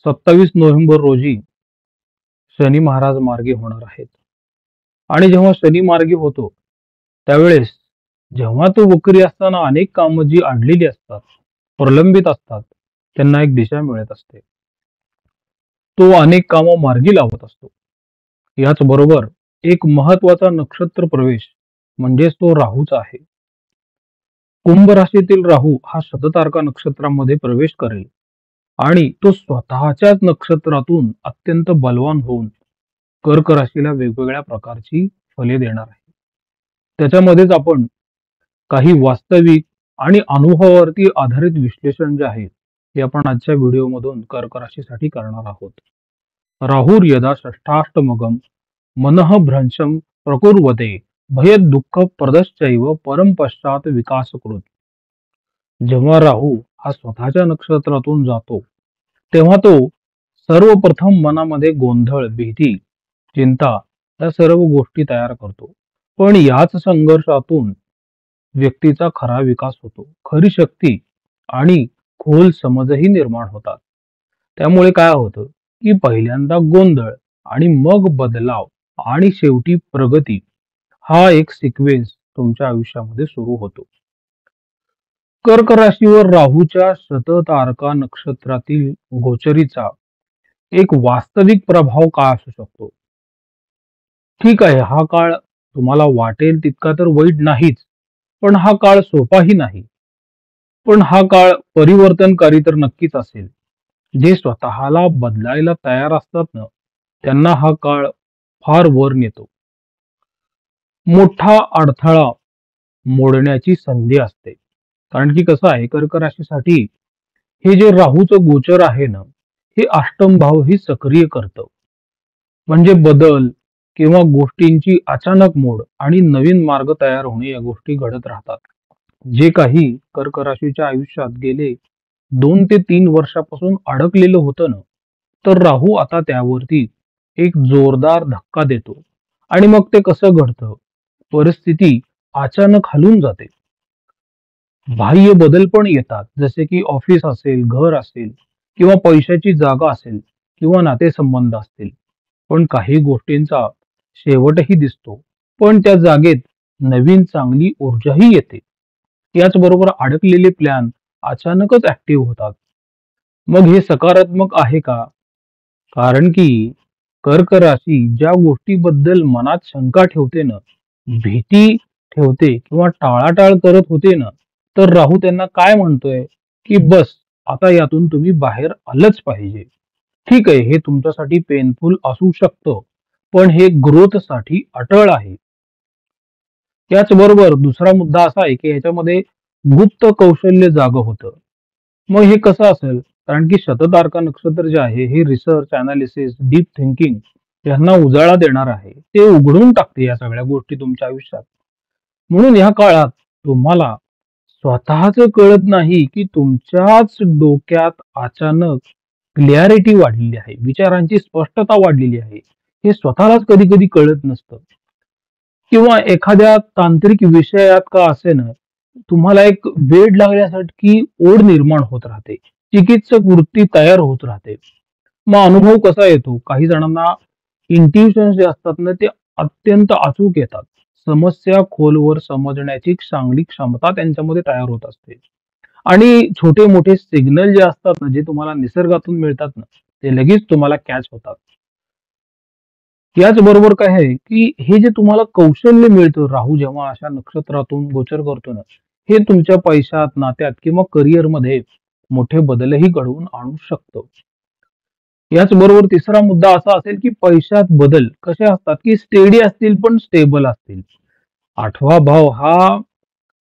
27 November रोजी शनी महाराज मार्गी होणार आहेत. आणि जेव्हा शनी मार्गी होतो त्यावेळेस जेव्हा तो वक्री असताना अनेक कामं जी अडलेली असतात, प्रलंबित असतात, त्यांना एक दिशा मिळत असते. तो अनेक कामं मार्गी लावत असतो. याच बरोबर एक महत्वाचा नक्षत्र प्रवेश म्हणजेच तो राहूचा आहे. कुंभ राशीतील राहू हा शततारका नक्षत्रामध्ये प्रवेश करेल आणि तो स्वतःच्याच नक्षत्रातून अत्यंत बलवान होऊन कर्क राशीला वेगवेगळ्या प्रकारची फले देणार आहे. त्याच्यामध्येच आपण काही वास्तविक आणि अनुभवावरती आधारित विश्लेषण जे आहे ते आपण आजच्या व्हिडिओमधून कर्क राशीसाठी करणार आहोत. राहुर यदा षष्ठाष्टमगम मनः भ्रंशम प्रकुर्वते भयद दुःख प्रदश्चैव परम पश्चात विकासकृत. जेव्हा राहू हा स्वतःच्या नक्षत्रातून जातो तेव्हा तो सर्वप्रथम मनामध्ये गोंधळ, भीती, चिंता या सर्व गोष्टी तयार करतो. पण याच संघर्षातून व्यक्तीचा खरा विकास होतो, खरी शक्ती आणि खोल समजही निर्माण होतात. त्यामुळे काय होतं की पहिल्यांदा गोंधळ आणि मग बदलाव आणि शेवटी प्रगती हा एक सिक्वेन्स तुमच्या आयुष्यामध्ये सुरू होतो. कर्क राशीवर राहूच्या शततारका नक्षत्रातील गोचरीचा एक वास्तविक प्रभाव काय असू शकतो? ठीक आहे, हा काळ तुम्हाला वाटेल तितका तर वाईट नाहीच, पण हा काळ सोपाही नाही. पण हा काळ परिवर्तनकारी तर नक्कीच असेल. जे स्वतःला बदलायला तयार असतात ना, त्यांना हा काळ फार वर नेतो. मोठा अडथळा मोडण्याची संधी असते. कारण की कसं आहे, कर्क राशीसाठी हे जे राहूचं गोचर आहे ना, हे अष्टम भाव ही सक्रिय करतं. म्हणजे बदल किंवा गोष्टींची अचानक मोड आणि नवीन मार्ग तयार होणे या गोष्टी घडत राहतात. जे काही कर्क राशीच्या आयुष्यात गेले 2 ते 3 वर्षापासून अडकलेलं होतं ना, तर राहू आता त्यावरती एक जोरदार धक्का देतो. आणि मग ते कसं घडतं? परिस्थिती अचानक हलून जाते. बाह्य बदल पण येतात, जसे की ऑफिस असेल, घर असेल किंवा पैशाची जागा असेल किंवा नातेसंबंध असतील. पण काही गोष्टींचा शेवटही दिसतो, पण त्या जागेत नवीन चांगली ऊर्जाही येते. याचबरोबर अडकलेले प्लॅन अचानकच ऍक्टिव्ह होतात. मग हे सकारात्मक आहे का? कारण की कर्क राशी ज्या गोष्टीबद्दल मनात शंका ठेवते ना, भीती ठेवते किंवा टाळाटाळ करत होते ना, तर राहू त्यांना काय म्हणतोय की बस, आता यातून तुम्ही बाहेर आलंच पाहिजे. ठीक आहे, हे तुमच्यासाठी पेनफुल असू शकतं, पण हे ग्रोथ साठी अटळ आहे. याचबरोबर दुसरा मुद्दा असा आहे की ह्याच्यामध्ये गुप्त कौशल्य जागं होतं. मग हे कसं असेल? कारण की शततारका नक्षत्र जे आहे हे रिसर्च, अनालिसिस, डीप थिंकिंग यांना उजाळा देणार आहे. ते उघडून टाकते या सगळ्या गोष्टी तुमच्या आयुष्यात. म्हणून या काळात तुम्हाला स्वतःच कळत नाही की तुमच्याच डोक्यात अचानक क्लॅरिटी वाढलेली आहे, विचारांची स्पष्टता वाढलेली आहे. हे स्वतःलाच कधी कधी कळत नसतं. किंवा एखाद्या तांत्रिक विषयात का असेना, तुम्हाला एक वेड लागल्यासारखी ओढ निर्माण होत राहते. चिकित्सक वृत्ती तयार होत राहते. मग अनुभव कसा येतो? काही जणांना इंट्युशन जे असतात ना, ते अत्यंत अचूक येतात. समस्या खोलवर समजण्याची चांगली क्षमता त्यांच्यामध्ये तयार होत असते. आणि छोटे मोठे सिग्नल जे असतात ना, जे तुम्हाला निसर्गातून मिळतात ना, ते लगेच तुम्हाला कॅच होतात. याचबरोबर काय आहे, की हे जे तुम्हाला कौशल्य मिळतं राहू जेव्हा अशा नक्षत्रातून गोचर करतो ना, हे तुमच्या पैशात, नात्यात किंवा करिअरमध्ये मोठे बदलही घडवून आणू शकतं. याचबरोबर तिसरा मुद्दा असा असेल, की पैशात बदल कसे असतात, की स्टेडी असतील पण स्टेबल असतील. 8वा भाव हा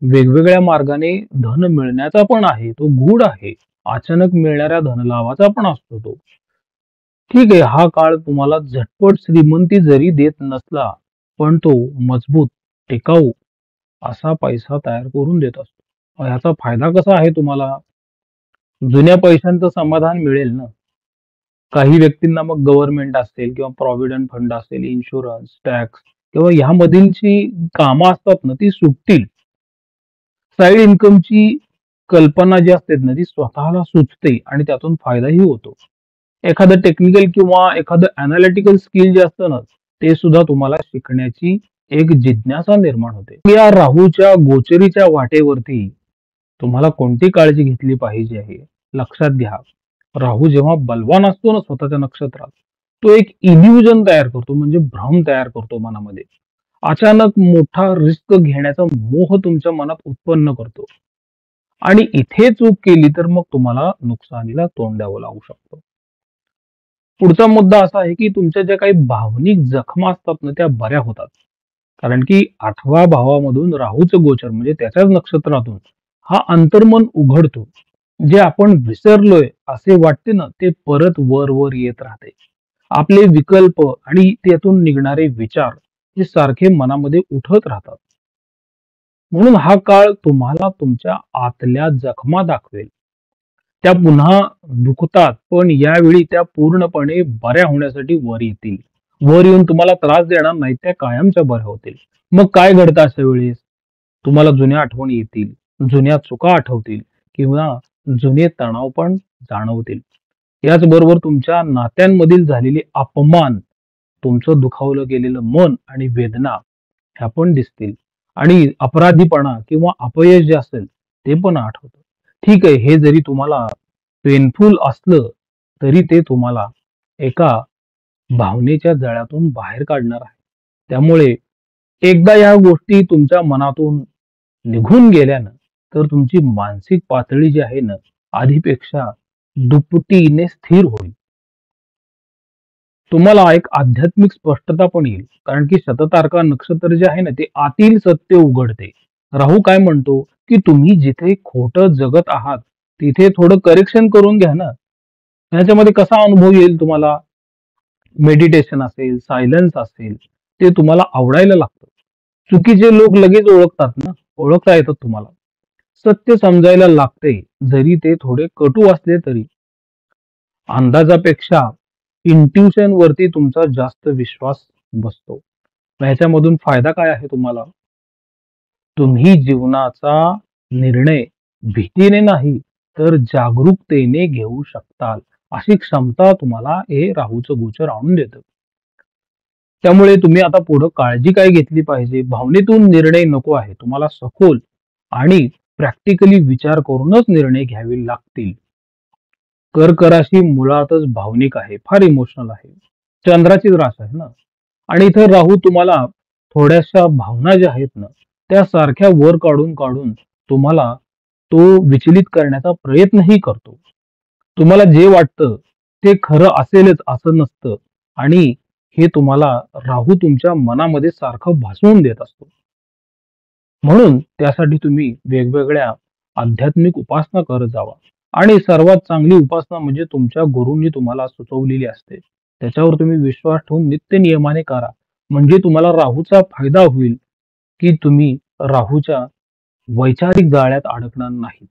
वेगवेगळ्या मार्गाने धन मिळण्याचा पण आहे, तो गूढ आहे. अचानक मिळणाऱ्या धनलाभाचा पण असतो तो. ठीक आहे, हा काळ तुम्हाला झटपट श्रीमंती जरी देत नसला, पण तो मजबूत, टिकाऊ असा पैसा तयार करून देत असतो. ह्याचा फायदा कसा आहे तुम्हाला? जुन्या पैशांचं समाधान मिळेल ना. काही व्यक्तींना मग गव्हर्नमेंट असेल किंवा प्रॉव्हिडंट फंड असेल, इन्शुरन्स, टॅक्स किंवा ह्यामधील जी कामं असतात ना, ती सुटतील. साईड इन्कमची कल्पना जी असते ना, ती स्वतःला सुचते आणि त्यातून फायदाही होतो. एखादं टेक्निकल किंवा एखादं अनालिटिकल स्किल जे असतं ना, ते सुद्धा तुम्हाला शिकण्याची एक जिज्ञासा निर्माण होते. या राहूच्या गोचरीच्या वाटेवरती तुम्हाला कोणती काळजी घेतली पाहिजे आहे लक्षात घ्या. राहू जेव्हा बलवान असतो ना स्वतःच्या नक्षत्रात, तो एक इल्युजन तयार करतो, म्हणजे भ्रम तयार करतो मनामध्ये. अचानक मोठा रिस्क घेण्याचा मोह तुमच्या मनात उत्पन्न करतो आणि इथे चूक केली तर मग तुम्हाला नुकसानीला तोंड द्यावं लागू शकतं. पुढचा मुद्दा असा आहे की तुमच्या ज्या काही भावनिक जखमा असतात ना त्या बऱ्या होतात. कारण की 8व्या भावामधून राहूचं गोचर म्हणजे त्याच्याच नक्षत्रातून हा अंतर्मन उघडतो. जे आपण विसरलोय असे वाटते ना ते परत वर वर येत राहते. आपले विकल्प आणि त्यातून निघणारे विचार हे सारखे मनामध्ये उठत राहतात. म्हणून हा काळ तुम्हाला तुमच्या आतल्या जखमा दाखवेल. त्या पुन्हा दुखतात, पण यावेळी त्या पूर्णपणे बऱ्या होण्यासाठी वर येतील. वर येऊन तुम्हाला त्रास देणार नाहीत, त्या कायमच्या बऱ्या होतील. मग काय घडतं अशा वेळेस? तुम्हाला जुन्या आठवणी येतील, जुन्या चुका आठवतील किंवा जुने तणाव पण जाणवतील. याचबरोबर तुमच्या नात्यांमधील झालेले अपमान, तुमचं दुखावलं गेलेलं मन आणि वेदना ह्या पण दिसतील आणि अपराधीपणा किंवा अपयश जे असेल ते पण आठवतं. ठीक आहे, हे जरी तुम्हाला पेनफुल असलं तरी ते तुम्हाला एका भावनेच्या जाळ्यातून बाहेर काढणार आहे. त्यामुळे एकदा या गोष्टी तुमच्या मनातून निघून गेल्यानं तर तुमची मानसिक पातळी जी आहे ना आधीपेक्षा दुपटीने स्थिर होईल. तुम्हाला एक आध्यात्मिक स्पष्टता पण येईल. कारण की शततारका नक्षत्र जे आहे ना ते आतील सत्य उघडते. राहू काय म्हणतो की तुम्ही जिथे खोटं जगत आहात तिथे थोडं करेक्शन करून घ्या ना. ह्याच्यामध्ये कसा अनुभव येईल तुम्हाला? मेडिटेशन असेल, सायलन्स असेल, ते तुम्हाला आवडायला लागतं. चुकीचे लोक लगेच ओळखतात ना, ओळखता येतात तुम्हाला. सत्य समजायला लागते, जरी ते थोडे कटू असले तरी. अंदाजापेक्षा इंट्युशन वरती तुमचा जास्त विश्वास बसतो. ह्याच्यामधून फायदा काय आहे तुम्हाला? तुम्ही जीवनाचा निर्णय भीतीने नाही तर जागरूकतेने घेऊ शकताल. अशी क्षमता तुम्हाला हे राहूचं गोचर आणून देतं. त्यामुळे तुम्ही आता पुढे काळजी काय घेतली पाहिजे? भावनेतून निर्णय नको आहे. तुम्हाला सखोल आणि प्रॅक्टिकली विचार करूनच निर्णय घ्यावे लागतील. कर्क राशी मुळातच भावनिक आहे, फार इमोशनल आहे. चंद्राची रास आहे ना आणि इथं राहू तुम्हाला थोड्याशा भावना ज्या आहेत ना त्या सारख्या वर काढून काढून तुम्हाला तो विचलित करण्याचा प्रयत्नही करतो. तुम्हाला जे वाटतं ते खरं असेलच असं नसतं आणि हे तुम्हाला राहू तुमच्या मनामध्ये सारखं भासवून देत असतो. म्हणून त्यासाठी तुम्ही वेगवेगळ्या आध्यात्मिक उपासना करत जावा आणि सर्वात चांगली उपासना म्हणजे तुमच्या गुरूंनी तुम्हाला सुचवलेली असते. त्याच्यावर तुम्ही विश्वास ठेवून नित्य नियमाने करा. म्हणजे तुम्हाला राहूचा फायदा होईल की तुम्ही राहूच्या वैचारिक जाळ्यात अडकणार नाही.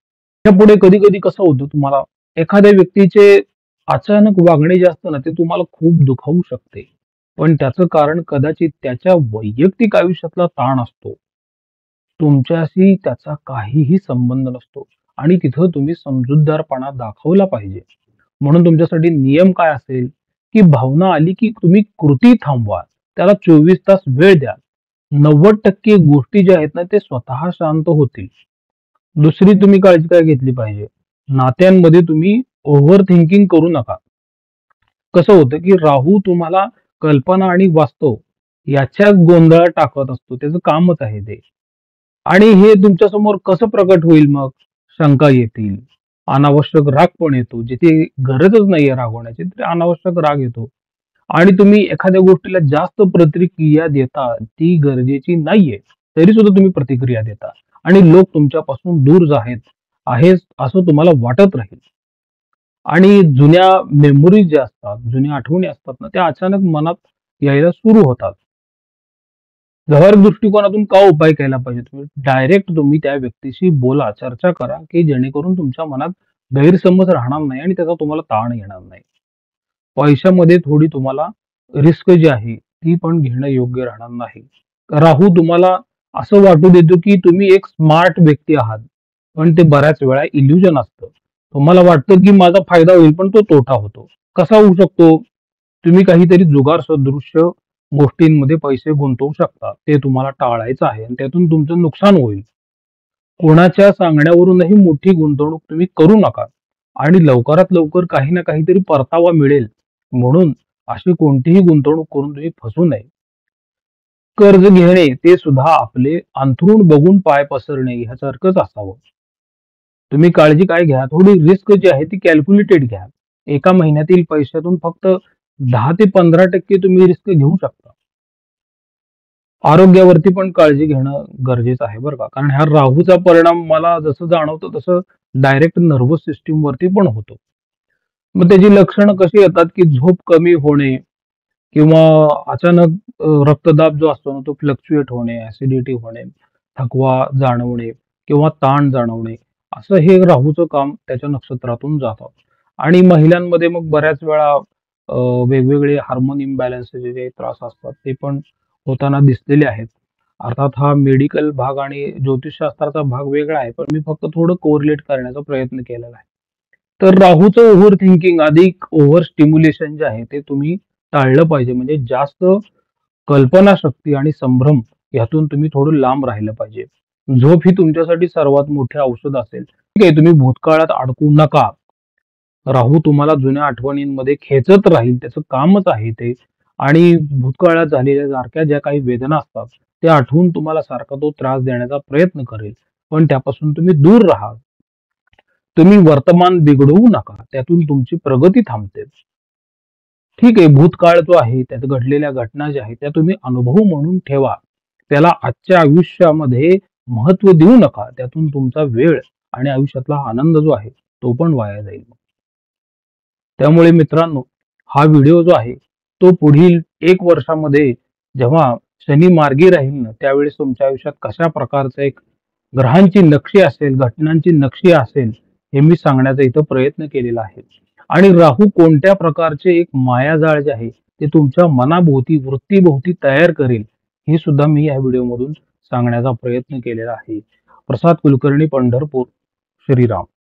त्यापुढे कधी-कधी कसं होतं तुम्हाला एखाद्या व्यक्तीचे अचानक वागणे जे असतं ना, ते तुम्हाला खूप दुखावू शकते. पण त्याचं कारण कदाचित त्याच्या वैयक्तिक आयुष्यातला ताण असतो. तुमच्याशी त्याचा काहीही संबंध नसतो आणि तिथं तुम्ही समजूतदारपणा दाखवला पाहिजे. म्हणून तुमच्यासाठी नियम काय असेल, की भावना आली की तुम्ही कृती थांबवा. त्याला 24 तास वेळ द्या. 90% गोष्टी ज्या आहेत ना, ते स्वतः शांत होतील. दुसरी तुम्ही काळजी काय घेतली पाहिजे? नात्यांमध्ये तुम्ही ओव्हर थिंकिंग करू नका. कसं होतं, की राहू तुम्हाला कल्पना आणि वास्तव याच्यात गोंधळात टाकत असतो. त्याचं कामच आहे ते. आणि हे तुमच्यासमोर कसं प्रकट होईल मग? शंका येतील, अनावश्यक राग पण येतो. जिथे गरजच नाहीये रागवण्याची, तिथे अनावश्यक राग येतो. आणि तुम्ही एखाद्या गोष्टीला जास्त प्रतिक्रिया देता, ती गरजेची नाहीये, तरी सुद्धा तुम्ही प्रतिक्रिया देता आणि लोक तुमच्यापासून दूर आहेत असं तुम्हाला वाटत राहील. आणि जुन्या मेमोरीज ज्या असतात, जुन्या आठवणी असतात ना, त्या अचानक मनात यायला सुरू होतात. व्यावहारिक दृष्टिकोनातून का उपाय केला पाहिजे? डायरेक्ट तुम्ही त्या व्यक्तीशी बोला, चर्चा करा, की जेणेकरून तुमच्या मनात गैरसमज राहणार नाही आणि त्याचा तुम्हाला ताण येणार नाही. पैशामध्ये थोडी तुम्हाला रिस्क जी आहे ती पण घेणं योग्य राहणार नाही. राहू तुम्हाला असं वाटू देतो, की तुम्ही एक स्मार्ट व्यक्ती आहात, पण ते बऱ्याच वेळा इल्युजन असतं. तुम्हाला वाटतं, की माझा फायदा होईल, पण तो तोटा होतो. कसा होऊ शकतो? तुम्ही काहीतरी जुगार सदृश्य गोष्टींमध्ये पैसे गुंतवू शकता. ते तुम्हाला टाळायचं आहे आणि त्यातून तुमचं नुकसान होईल. कोणाच्या सांगण्यावरूनही मोठी गुंतवणूक तुम्ही करू नका आणि लवकरात लवकर काही ना काहीतरी परतावा मिळेल म्हणून अशी कोणतीही गुंतवणूक करून तुम्ही फसू नये. कर्ज घेणे ते सुद्धा आपले अंथरूण बघून पाय पसरणे ह्यासारखंच असावं. तुम्ही काळजी काय घ्या, थोडी रिस्क जी आहे ती कॅल्क्युलेटेड घ्या. एका महिन्यातील पैशातून फक्त 10 ते 15% तुम्ही रिस्क घेऊ शकता. आरोग्यावरती पण काळजी घेणं गरजेचं आहे बरं का. कारण ह्या राहूचा परिणाम मला जसं जाणवतं तसं डायरेक्ट नर्व्हस सिस्टम वरती पण होतो. मग त्याची लक्षणं कशी येतात, की झोप कमी होणे किंवा अचानक रक्तदाब जो असतो ना तो फ्लक्च्युएट होणे, ॲसिडिटी होणे, थकवा जाणवणे किंवा ताण जाणवणे, असं हे राहूचं काम त्याच्या नक्षत्रातून जातं. आणि महिलांमध्ये मग बऱ्याच वेळा वेगवेगळे हार्मोन इम्बॅलन्सचे जे त्रास असतात ते पण होताना दिसलेले आहेत. अर्थात हा मेडिकल भाग आणि ज्योतिषशास्त्राचा भाग वेगळा आहे, पण मी फक्त थोडं कोरिलेट करण्याचा प्रयत्न केलेला आहे. तर राहूचं ओव्हर थिंकिंग अधिक ओव्हर स्टिम्युलेशन जे आहे ते तुम्ही टाळलं पाहिजे. म्हणजे जास्त कल्पनाशक्ती आणि संभ्रम यातून तुम्ही थोडं लांब राहिलं पाहिजे. झोप ही तुमच्यासाठी सर्वात मोठे औषध असेल. ठीक आहे, तुम्ही भूतकाळात अडकू नका. राहू तुम्हाला जुन्या आठवणींमध्ये खेचत राहील, त्याचं कामच आहे ते. आणि भूतकाळात झालेल्या सारख्या ज्या काही वेदना असतात, त्या आठवून तुम्हाला सारखा तो त्रास देण्याचा प्रयत्न करेल. पण त्यापासून तुम्ही दूर राहा. तुम्ही वर्तमान बिघडवू नका. त्यातून तुमची प्रगती थांबते. ठीक आहे, भूतकाळ जो आहे, त्यात घडलेल्या घटना ज्या आहेत, त्या तुम्ही अनुभव म्हणून ठेवा. त्याला आजच्या आयुष्यामध्ये महत्त्व देऊ नका. त्यातून तुमचा वेळ आणि आयुष्यातला आनंद जो आहे, तो पण वाया जाईल. त्यामुळे मित्रांनो, हा व्हिडिओ जो आहे, तो पुढील 1 वर्षामध्ये जेव्हा शनी मार्गी राहील ना, त्यावेळेस तुमच्या आयुष्यात कशा प्रकारचं एक ग्रहांची नक्षी असेल, घटनांची नक्षी असेल, हे मी सांगण्याचा इथं प्रयत्न केलेला आहे. आणि राहू कोणत्या प्रकारचे एक मायाजाळ जे आहे, ते तुमच्या मनाभोवती, वृत्तीभोवती तयार करेल, हे सुद्धा मी या व्हिडिओमधून सांगण्याचा प्रयत्न केलेला आहे. प्रसाद कुलकर्णी, पंढरपूर. श्रीराम.